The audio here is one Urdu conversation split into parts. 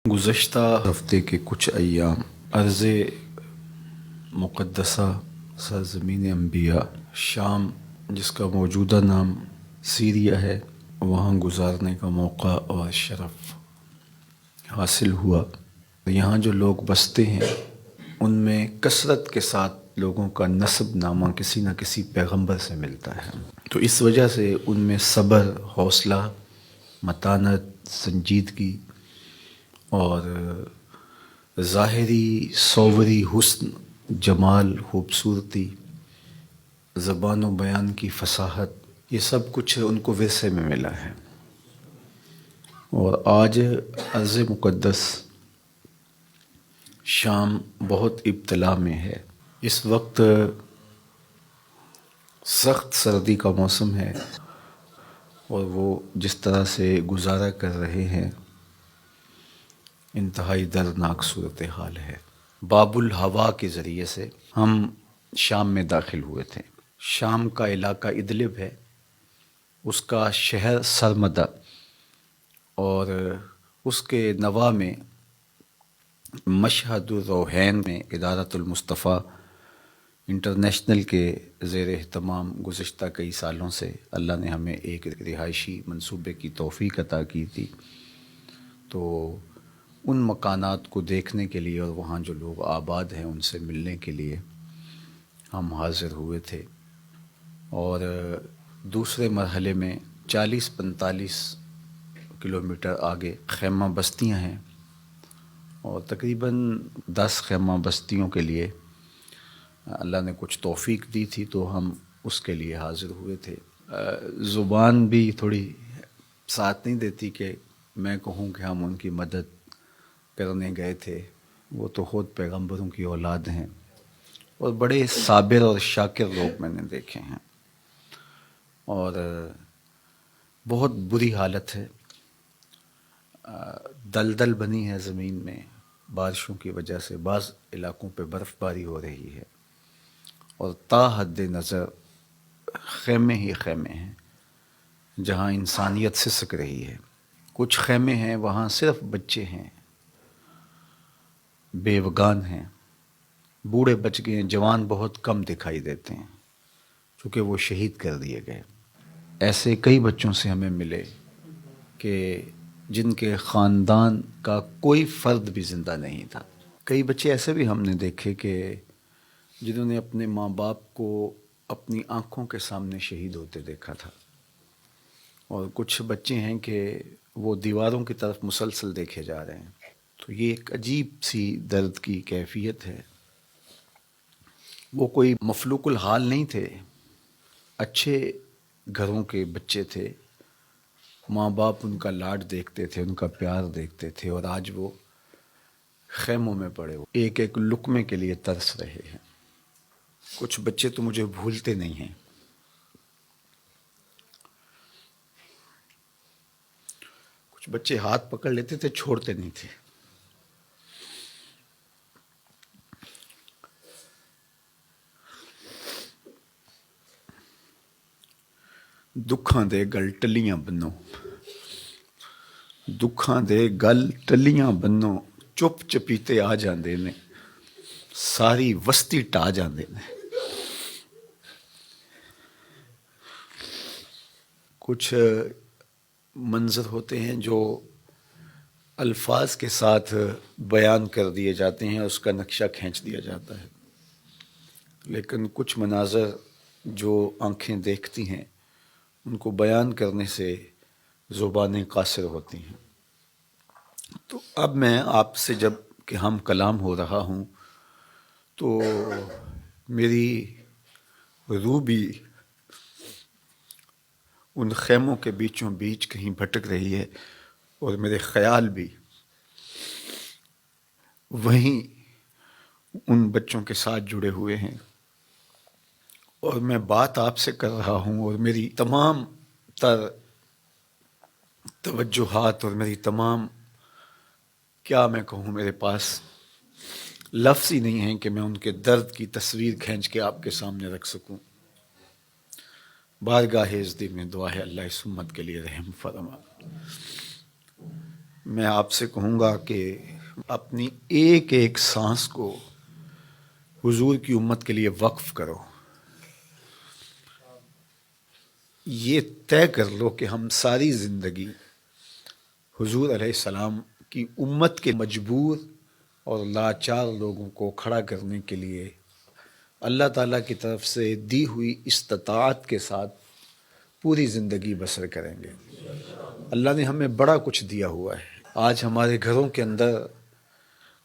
گزشتہ ہفتے کے کچھ ایام ارض مقدسہ سرزمین انبیاء شام، جس کا موجودہ نام سیریا ہے، وہاں گزارنے کا موقع اور شرف حاصل ہوا۔ یہاں جو لوگ بستے ہیں ان میں کثرت کے ساتھ لوگوں کا نسب نامہ کسی نہ کسی پیغمبر سے ملتا ہے، تو اس وجہ سے ان میں صبر، حوصلہ، متانت، سنجیدگی اور ظاہری صوری حسن، جمال، خوبصورتی، زبان و بیان کی فصاحت، یہ سب کچھ ان کو ورثے میں ملا ہے۔ اور آج ارض مقدس شام بہت ابتلا میں ہے۔ اس وقت سخت سردی کا موسم ہے اور وہ جس طرح سے گزارا کر رہے ہیں انتہائی دردناک صورتحال ہے۔ باب الہوا کے ذریعے سے ہم شام میں داخل ہوئے تھے۔ شام کا علاقہ ادلب ہے، اس کا شہر سرمدہ اور اس کے نواح میں مشہد الروحین میں ادارۃ المصطفیٰ انٹرنیشنل کے زیر اہتمام گزشتہ کئی سالوں سے اللہ نے ہمیں ایک رہائشی منصوبے کی توفیق عطا کی تھی، تو ان مکانات کو دیکھنے کے لیے اور وہاں جو لوگ آباد ہیں ان سے ملنے کے لیے ہم حاضر ہوئے تھے۔ اور دوسرے مرحلے میں 40-45 کلومیٹر آگے خیمہ بستیاں ہیں، اور تقریباً 10 خیمہ بستیوں کے لیے اللہ نے کچھ توفیق دی تھی، تو ہم اس کے لیے حاضر ہوئے تھے۔ زبان بھی تھوڑی ساتھ نہیں دیتی کہ میں کہوں کہ ہم ان کی مدد کرنے گئے تھے، وہ تو خود پیغمبروں کی اولاد ہیں، اور بڑے صابر اور شاکر لوگ میں نے دیکھے ہیں، اور بہت بری حالت ہے۔ دلدل بنی ہے زمین میں بارشوں کی وجہ سے، بعض علاقوں پہ برف باری ہو رہی ہے، اور تا حد نظر خیمے ہی خیمے ہیں جہاں انسانیت سسک رہی ہے۔ کچھ خیمے ہیں وہاں صرف بچے ہیں، بیوگان ہیں، بوڑھے بچ گئے ہیں، جوان بہت کم دکھائی دیتے ہیں چونکہ وہ شہید کر دیے گئے۔ ایسے کئی بچوں سے ہمیں ملے کہ جن کے خاندان کا کوئی فرد بھی زندہ نہیں تھا۔ کئی بچے ایسے بھی ہم نے دیکھے کہ جنہوں نے اپنے ماں باپ کو اپنی آنکھوں کے سامنے شہید ہوتے دیکھا تھا، اور کچھ بچے ہیں کہ وہ دیواروں کی طرف مسلسل دیکھے جا رہے ہیں۔ تو یہ ایک عجیب سی درد کی کیفیت ہے۔ وہ کوئی مفلوق الحال نہیں تھے، اچھے گھروں کے بچے تھے، ماں باپ ان کا لاڈ دیکھتے تھے، ان کا پیار دیکھتے تھے، اور آج وہ خیموں میں پڑے ہوئے ایک ایک لقمے کے لیے ترس رہے ہیں۔ کچھ بچے تو مجھے بھولتے نہیں ہیں۔ کچھ بچے ہاتھ پکڑ لیتے تھے، چھوڑتے نہیں تھے۔ دکھاں دے گل ٹلیاں بنو، دکھاں دے گل ٹلیاں بنو، چپ چپیتے آ جاندے نے، ساری وسطی ٹا جاندے نے۔ کچھ منظر ہوتے ہیں جو الفاظ کے ساتھ بیان کر دیے جاتے ہیں، اس کا نقشہ کھینچ دیا جاتا ہے، لیکن کچھ مناظر جو آنکھیں دیکھتی ہیں ان کو بیان کرنے سے زبانیں قاصر ہوتی ہیں۔ تو اب میں آپ سے جب کہ ہم کلام ہو رہا ہوں تو میری روح بھی ان خیموں کے بیچوں بیچ کہیں بھٹک رہی ہے، اور میرے خیال بھی وہیں ان بچوں کے ساتھ جڑے ہوئے ہیں، اور میں بات آپ سے کر رہا ہوں، اور میری تمام تر توجہات اور میری تمام، کیا میں کہوں، میرے پاس لفظ ہی نہیں ہیں کہ میں ان کے درد کی تصویر کھینچ کے آپ کے سامنے رکھ سکوں۔ بارگاہ عزت میں دعا ہے اللہ اس امت کے لیے رحم فرما۔ میں آپ سے کہوں گا کہ اپنی ایک ایک سانس کو حضور کی امت کے لیے وقف کرو. یہ طے کر لو کہ ہم ساری زندگی حضور علیہ السلام کی امت کے مجبور اور لاچار لوگوں کو کھڑا کرنے کے لیے اللہ تعالیٰ کی طرف سے دی ہوئی استطاعت کے ساتھ پوری زندگی بسر کریں گے. اللہ نے ہمیں بڑا کچھ دیا ہوا ہے. آج ہمارے گھروں کے اندر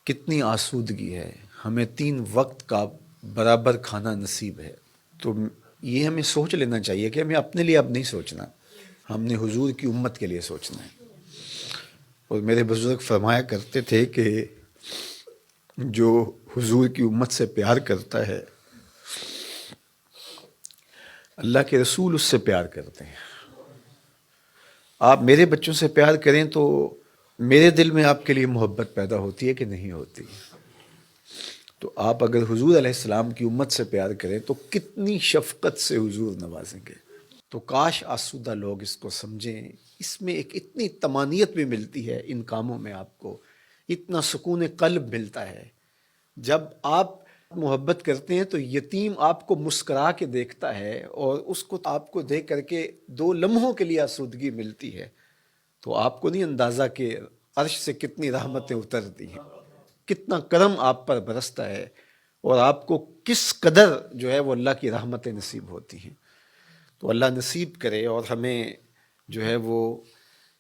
کتنی آسودگی ہے. ہمیں 3 وقت کا برابر کھانا نصیب ہے. تو یہ ہمیں سوچ لینا چاہیے کہ ہمیں اپنے لیے اب نہیں سوچنا، ہم نے حضور کی امت کے لیے سوچنا ہے. اور میرے بزرگ فرمایا کرتے تھے کہ جو حضور کی امت سے پیار کرتا ہے اللہ کے رسول اس سے پیار کرتے ہیں. آپ میرے بچوں سے پیار کریں تو میرے دل میں آپ کے لیے محبت پیدا ہوتی ہے کہ نہیں ہوتی؟ تو آپ اگر حضور علیہ السلام کی امت سے پیار کریں تو کتنی شفقت سے حضور نوازیں گے. تو کاش آسودہ لوگ اس کو سمجھیں. اس میں ایک اتنی طمانیت بھی ملتی ہے، ان کاموں میں آپ کو اتنا سکون قلب ملتا ہے. جب آپ محبت کرتے ہیں تو یتیم آپ کو مسکرا کے دیکھتا ہے اور اس کو آپ کو دیکھ کر کے 2 لمحوں کے لیے آسودگی ملتی ہے. تو آپ کو نہیں اندازہ کہ عرش سے کتنی رحمتیں اترتی ہیں، کتنا کرم آپ پر برستا ہے اور آپ کو کس قدر جو ہے وہ اللہ کی رحمتیں نصیب ہوتی ہیں. تو اللہ نصیب کرے اور ہمیں جو ہے وہ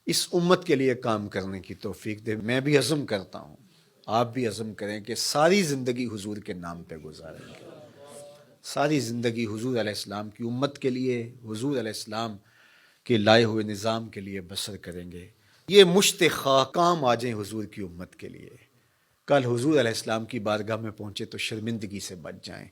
اس امت کے لیے کام کرنے کی توفیق دے. میں بھی عزم کرتا ہوں، آپ بھی عزم کریں کہ ساری زندگی حضور کے نام پہ گزاریں گے. ساری زندگی حضور علیہ السلام کی امت کے لیے، حضور علیہ السلام کے لائے ہوئے نظام کے لیے بسر کریں گے. یہ مشت خواہ کام آ جائیں حضور کی امت کے لیے. کل حضور علیہ السلام کی بارگاہ میں پہنچے تو شرمندگی سے بچ جائیں.